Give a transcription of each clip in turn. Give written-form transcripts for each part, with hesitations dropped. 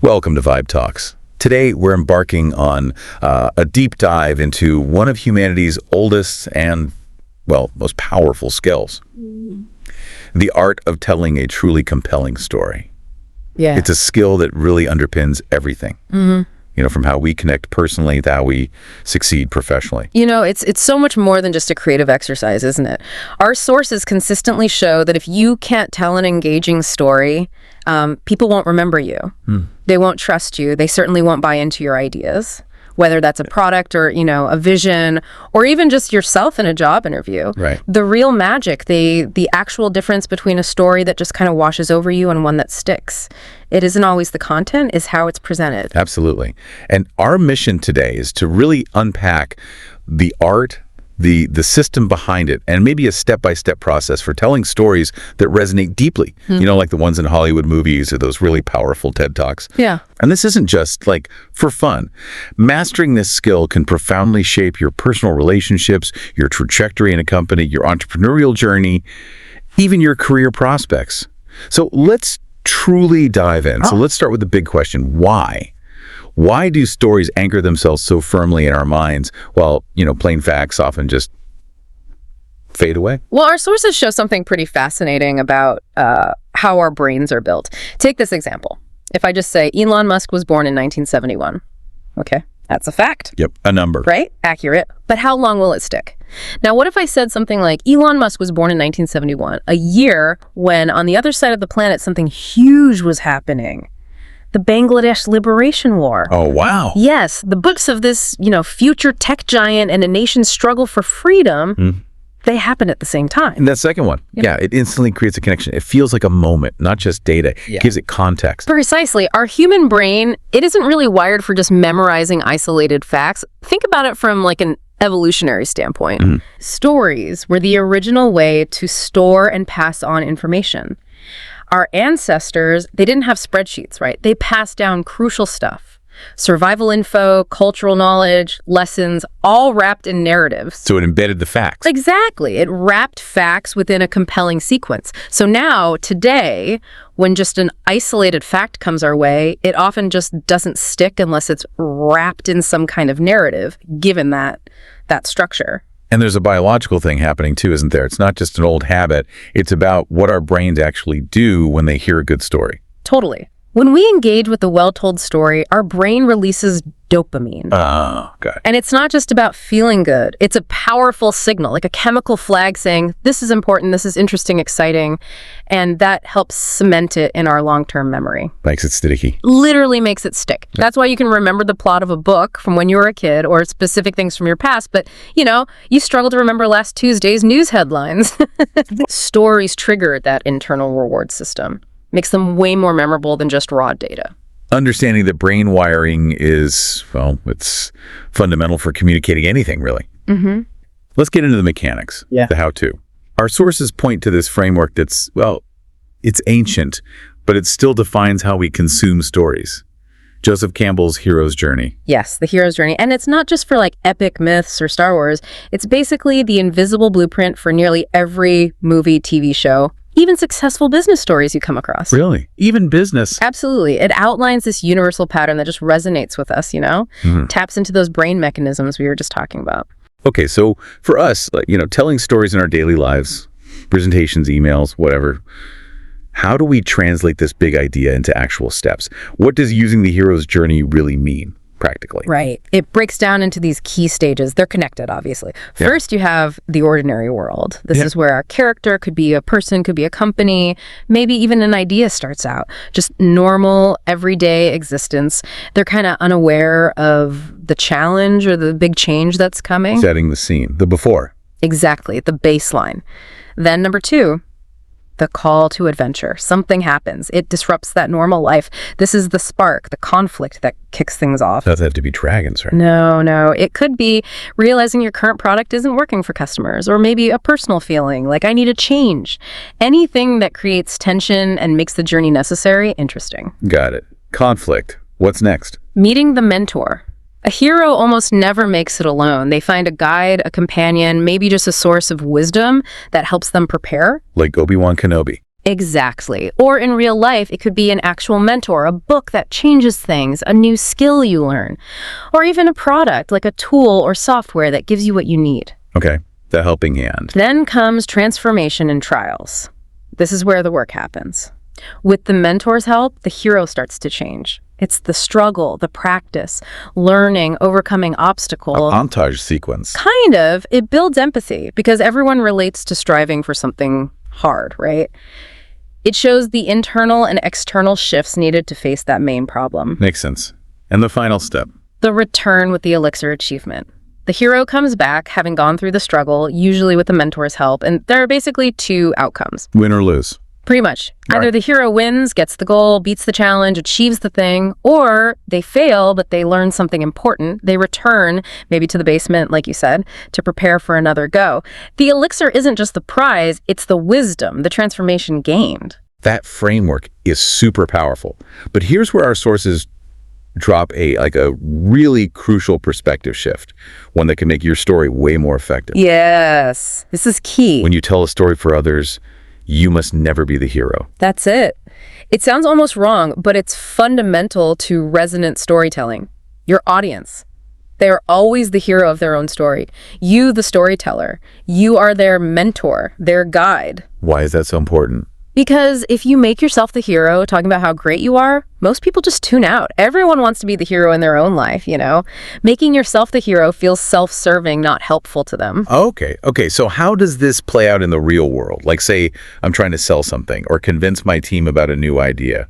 Welcome to Vibe Talks. Today, we're embarking on a deep dive into one of humanity's oldest and, well, most powerful skills. The art of telling a truly compelling story. Yeah. It's a skill that really underpins everything. You know, from how we connect personally to how we succeed professionally. You know, it's so much more than just a creative exercise, isn't it? Our sources consistently show that if you can't tell an engaging story, people won't remember you. They won't trust you. They certainly won't buy into your ideas, whether that's a product or, you know, a vision, or even just yourself in a job interview. Right. The real magic, the actual difference between a story that just kind of washes over you and one that sticks. It isn't always the content, it's how it's presented. Absolutely. And our mission today is to really unpack the art, the system behind it, and maybe a step-by-step process for telling stories that resonate deeply. You know, like the ones in Hollywood movies or those really powerful TED Talks. Yeah. And this isn't just like for fun. Mastering this skill can profoundly shape your personal relationships, your trajectory in a company, your entrepreneurial journey, even your career prospects. So let's truly dive in. So let's start with the big question. Why? Why do stories anchor themselves so firmly in our minds while, you know, plain facts often just fade away? Well, our sources show something pretty fascinating about how our brains are built. Take this example. If I just say Elon Musk was born in 1971, okay, that's a fact. Yep, a number. Right? Accurate. But how long will it stick? Now, what if I said something like Elon Musk was born in 1971, a year when on the other side of the planet something huge was happening? The Bangladesh Liberation War. Oh, wow. Yes, the books of this, you know, future tech giant and a nation's struggle for freedom, they happen at the same time. And that second one, yeah, it instantly creates a connection. It feels like a moment, not just data. It gives it context. Precisely. Our human brain, it isn't really wired for just memorizing isolated facts. Think about it from like an evolutionary standpoint. Stories were the original way to store and pass on information. Our ancestors, they didn't have spreadsheets, right? They passed down crucial stuff. Survival info, cultural knowledge, lessons, all wrapped in narratives. So it embedded the facts. Exactly. It wrapped facts within a compelling sequence. So now, today, when just an isolated fact comes our way, it often just doesn't stick unless it's wrapped in some kind of narrative, given that structure. And there's a biological thing happening too, isn't there? It's not just an old habit. It's about what our brains actually do when they hear a good story. Totally. When we engage with a well-told story, our brain releases dopamine. Oh, God. And it's not just about feeling good. It's a powerful signal, like a chemical flag saying, this is important, this is interesting, exciting. And that helps cement it in our long-term memory. Makes it sticky. Literally makes it stick. That's why you can remember the plot of a book from when you were a kid or specific things from your past. But, you know, you struggle to remember last Tuesday's news headlines. Stories trigger that internal reward system. Makes them way more memorable than just raw data. Understanding that brain wiring is, well, it's fundamental for communicating anything, really. Let's get into the mechanics, the how-to. Our sources point to this framework that's, well, it's ancient, but it still defines how we consume stories. Joseph Campbell's hero's journey. Yes, the hero's journey. And it's not just for like epic myths or Star Wars. It's basically the invisible blueprint for nearly every movie, TV show, even successful business stories you come across. Really? Even business? Absolutely. It outlines this universal pattern that just resonates with us, you know? Taps into those brain mechanisms we were just talking about. Okay, so for us, like, you know, telling stories in our daily lives, presentations, emails, whatever, how do we translate this big idea into actual steps? What does using the hero's journey really mean, practically? Right. It breaks down into these key stages. They're connected, obviously. First, you have the ordinary world. This is where our character could be a person, could be a company, maybe even an idea starts out. Just normal, everyday existence. They're kind of unaware of the challenge or the big change that's coming. Setting the scene, the before. Exactly, the baseline. Then number two, the call to adventure. Something happens. It disrupts that normal life. This is the spark, the conflict that kicks things off. Doesn't have to be dragons, right? No. It could be realizing your current product isn't working for customers, or maybe a personal feeling like I need a change. Anything that creates tension and makes the journey necessary, interesting. Got it. Conflict. What's next? Meeting the mentor. A hero almost never makes it alone. They find a guide, a companion, maybe just a source of wisdom that helps them prepare. Like Obi-Wan Kenobi. Exactly. Or in real life, it could be an actual mentor, a book that changes things, a new skill you learn, or even a product like a tool or software that gives you what you need. Okay, the helping hand. Then comes transformation and trials. This is where the work happens. With the mentor's help, the hero starts to change. It's the struggle, the practice, learning, overcoming obstacles. A montage sequence. Kind of. It builds empathy because everyone relates to striving for something hard, right? It shows the internal and external shifts needed to face that main problem. Makes sense. And the final step. The return with the elixir achievement. The hero comes back having gone through the struggle, usually with the mentor's help, and there are basically two outcomes. Win or lose. Pretty much. All Either right. the hero wins, gets the goal, beats the challenge, achieves the thing, or they fail, but they learn something important. They return, maybe to the basement, like you said, to prepare for another go. The elixir isn't just the prize, it's the wisdom, the transformation gained. That framework is super powerful. But here's where our sources drop a really crucial perspective shift, one that can make your story way more effective. Yes, this is key. When you tell a story for others, you must never be the hero. That's it. It sounds almost wrong, but it's fundamental to resonant storytelling. Your audience. They are always the hero of their own story. You, the storyteller. You are their mentor, their guide. Why is that so important? Because if you make yourself the hero, talking about how great you are, most people just tune out. Everyone wants to be the hero in their own life, you know? Making yourself the hero feels self-serving, not helpful to them. Okay. So how does this play out in the real world? Like, say, I'm trying to sell something or convince my team about a new idea.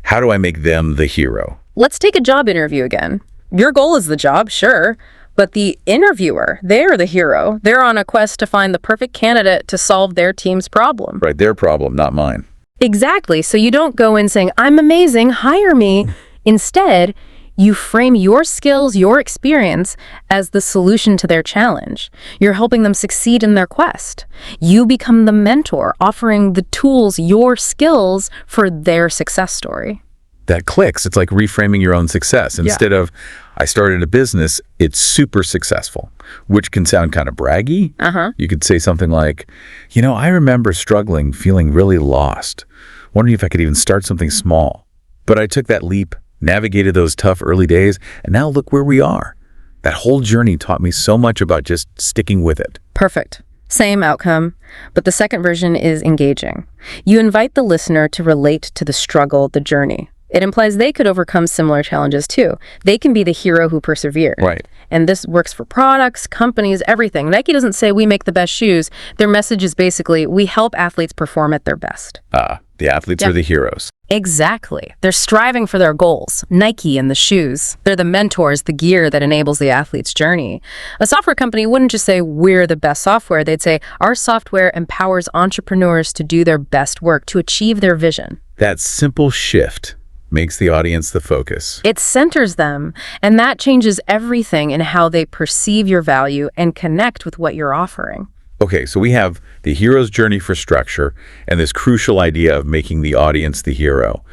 How do I make them the hero? Let's take a job interview again. Your goal is the job, sure. But the interviewer, they're the hero. They're on a quest to find the perfect candidate to solve their team's problem. Right, their problem, not mine. Exactly. So you don't go in saying, I'm amazing, hire me. Instead, you frame your skills, your experience as the solution to their challenge. You're helping them succeed in their quest. You become the mentor, offering the tools, your skills for their success story. That clicks. It's like reframing your own success. Instead of, I started a business, it's super successful, which can sound kind of braggy. You could say something like, I remember struggling, feeling really lost, wondering if I could even start something small. But I took that leap, navigated those tough early days, and now look where we are. That whole journey taught me so much about just sticking with it. Perfect. Same outcome, but the second version is engaging. You invite the listener to relate to the struggle, the journey. It implies they could overcome similar challenges too. They can be the hero who persevered. Right. And this works for products, companies, everything. Nike doesn't say we make the best shoes. Their message is basically we help athletes perform at their best. The athletes are the heroes. Exactly. They're striving for their goals. Nike and the shoes. They're the mentors, the gear that enables the athlete's journey. A software company wouldn't just say we're the best software. They'd say our software empowers entrepreneurs to do their best work, to achieve their vision. That simple shift makes the audience the focus. It centers them, and that changes everything in how they perceive your value and connect with what you're offering. Okay, so we have the hero's journey for structure and this crucial idea of making the audience the hero.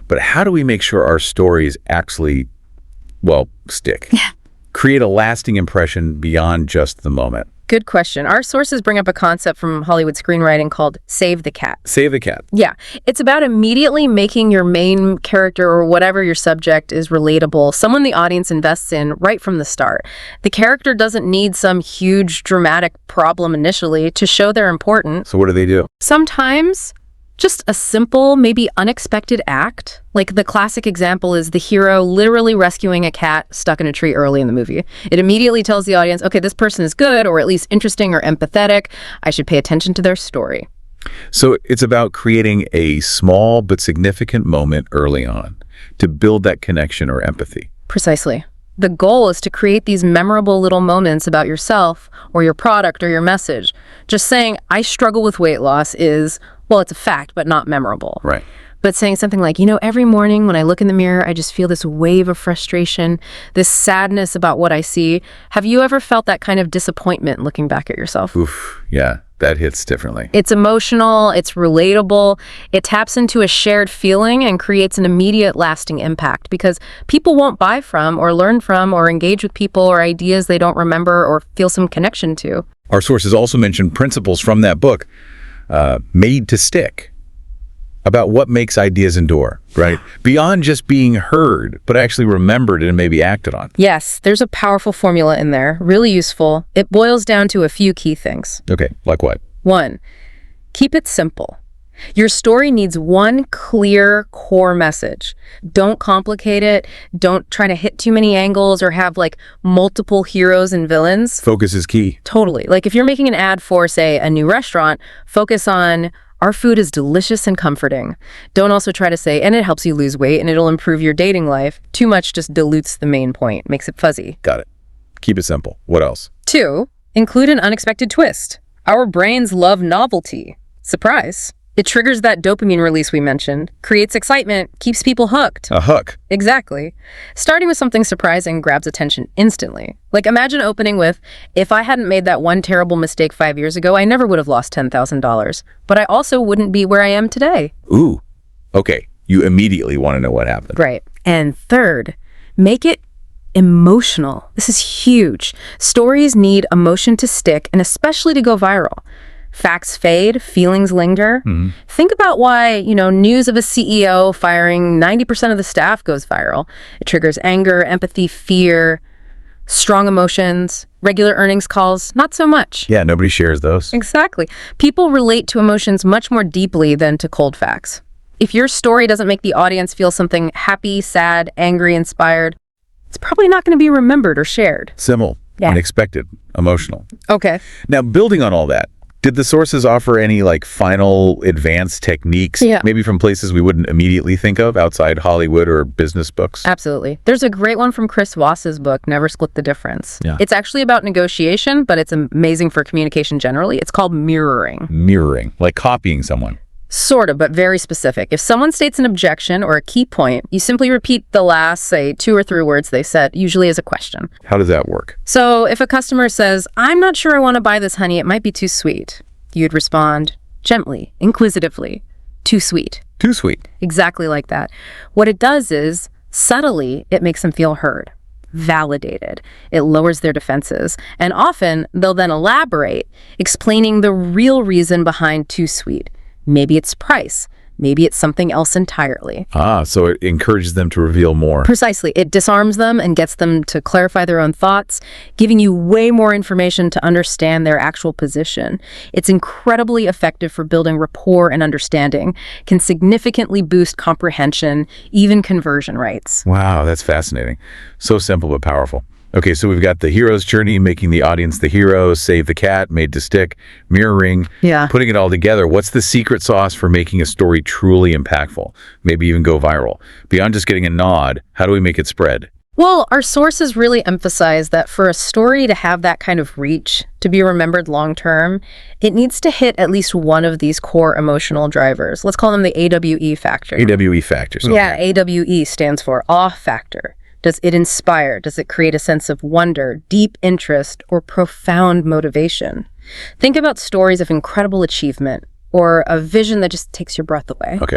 But how do we make sure our stories actually, stick? Create a lasting impression beyond just the moment? Good question. Our sources bring up a concept from Hollywood screenwriting called Save the Cat. Save the cat. Yeah, it's about immediately making your main character or whatever your subject is relatable, someone the audience invests in right from the start. The character doesn't need some huge dramatic problem initially to show they're important. So what do they do? Sometimes just a simple, maybe unexpected act. Like the classic example is the hero literally rescuing a cat stuck in a tree early in the movie. It immediately tells the audience, okay, this person is good or at least interesting or empathetic. I should pay attention to their story. So it's about creating a small but significant moment early on to build that connection or empathy. Precisely. The goal is to create these memorable little moments about yourself or your product or your message. Just saying, I struggle with weight loss is, it's a fact, but not memorable. Right. But saying something like, every morning when I look in the mirror, I just feel this wave of frustration, this sadness about what I see. Have you ever felt that kind of disappointment looking back at yourself? Oof, yeah, that hits differently. It's emotional, it's relatable, it taps into a shared feeling and creates an immediate lasting impact because people won't buy from or learn from or engage with people or ideas they don't remember or feel some connection to. Our sources also mention principles from that book, made to stick. about what makes ideas endure, right? Beyond just being heard, but actually remembered and maybe acted on. Yes, there's a powerful formula in there, really useful. It boils down to a few key things. Okay, like what? 1, keep it simple. Your story needs one clear core message. Don't complicate it. Don't try to hit too many angles or have like multiple heroes and villains. Focus is key. Totally. Like if you're making an ad for, say, a new restaurant, focus on our food is delicious and comforting. Don't also try to say, and it helps you lose weight and it'll improve your dating life. Too much just dilutes the main point, makes it fuzzy. Got it. Keep it simple. What else? 2, include an unexpected twist. Our brains love novelty. Surprise. It triggers that dopamine release we mentioned, creates excitement, keeps people hooked. A hook. Exactly. Starting with something surprising grabs attention instantly. Like imagine opening with, if I hadn't made that one terrible mistake 5 years ago, I never would have lost $10,000. But I also wouldn't be where I am today. Ooh. Okay. You immediately want to know what happened. Right. And 3rd, make it emotional. This is huge. Stories need emotion to stick and especially to go viral. Facts fade, feelings linger. Think about why, news of a CEO firing 90% of the staff goes viral. It triggers anger, empathy, fear, strong emotions. Regular earnings calls, not so much. Yeah, nobody shares those. Exactly. People relate to emotions much more deeply than to cold facts. If your story doesn't make the audience feel something happy, sad, angry, inspired, it's probably not going to be remembered or shared. Simple, unexpected, emotional. Okay. Now, building on all that, did the sources offer any final advanced techniques, maybe from places we wouldn't immediately think of outside Hollywood or business books? Absolutely. There's a great one from Chris Voss's book, Never Split the Difference. Yeah. It's actually about negotiation, but it's amazing for communication generally. It's called mirroring. Mirroring, like copying someone. Sort of, but very specific. If someone states an objection or a key point, you simply repeat the last, say, 2 or 3 words they said, usually as a question. How does that work? So if a customer says, I'm not sure I want to buy this, honey, it might be too sweet. You'd respond gently, inquisitively, too sweet. Too sweet. Exactly like that. What it does is, subtly, it makes them feel heard, validated. It lowers their defenses. And often, they'll then elaborate, explaining the real reason behind too sweet. Maybe it's price. Maybe it's something else entirely. So it encourages them to reveal more. Precisely. It disarms them and gets them to clarify their own thoughts, giving you way more information to understand their actual position. It's incredibly effective for building rapport and understanding, can significantly boost comprehension, even conversion rates. Wow, that's fascinating. So simple but powerful. Okay, so we've got the hero's journey, making the audience the hero, save the cat, made to stick, mirroring, putting it all together. What's the secret sauce for making a story truly impactful? Maybe even go viral. Beyond just getting a nod, how do we make it spread? Well, our sources really emphasize that for a story to have that kind of reach, to be remembered long term, it needs to hit at least one of these core emotional drivers. Let's call them the AWE factor. AWE factors. Okay. Yeah, AWE stands for awe factor. Does it inspire? Does it create a sense of wonder, deep interest, or profound motivation? Think about stories of incredible achievement or a vision that just takes your breath away. Okay,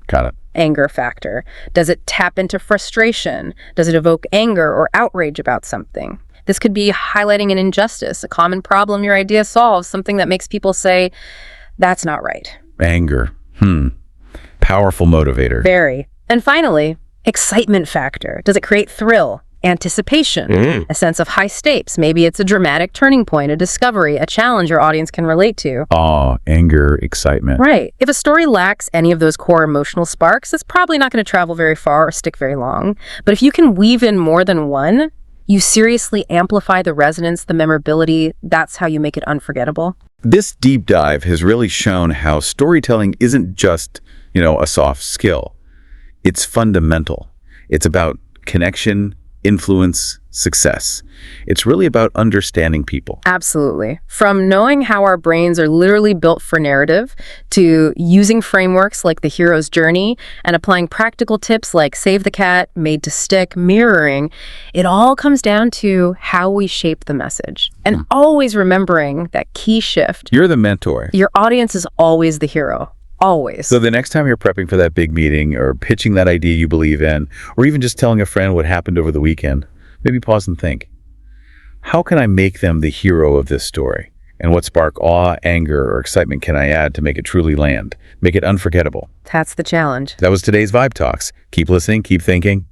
got it. Anger factor. Does it tap into frustration? Does it evoke anger or outrage about something? This could be highlighting an injustice, a common problem your idea solves, something that makes people say, that's not right. Anger. Powerful motivator. Very. And finally, excitement factor. Does it create thrill, anticipation, a sense of high stakes? Maybe it's a dramatic turning point, a discovery, a challenge your audience can relate to. Awe, anger, excitement. Right. If a story lacks any of those core emotional sparks, it's probably not going to travel very far or stick very long. But if you can weave in more than one, you seriously amplify the resonance, the memorability. That's how you make it unforgettable. This deep dive has really shown how storytelling isn't just, a soft skill. It's fundamental. It's about connection, influence, success. It's really about understanding people. Absolutely. From knowing how our brains are literally built for narrative to using frameworks like the hero's journey and applying practical tips like save the cat, made to stick, mirroring, it all comes down to how we shape the message. And always remembering that key shift. You're the mentor. Your audience is always the hero. Always. So the next time you're prepping for that big meeting or pitching that idea you believe in, or even just telling a friend what happened over the weekend, maybe pause and think, how can I make them the hero of this story? And what spark awe, anger, or excitement can I add to make it truly land? Make it unforgettable. That's the challenge. That was today's Vibe Talks. Keep listening, keep thinking.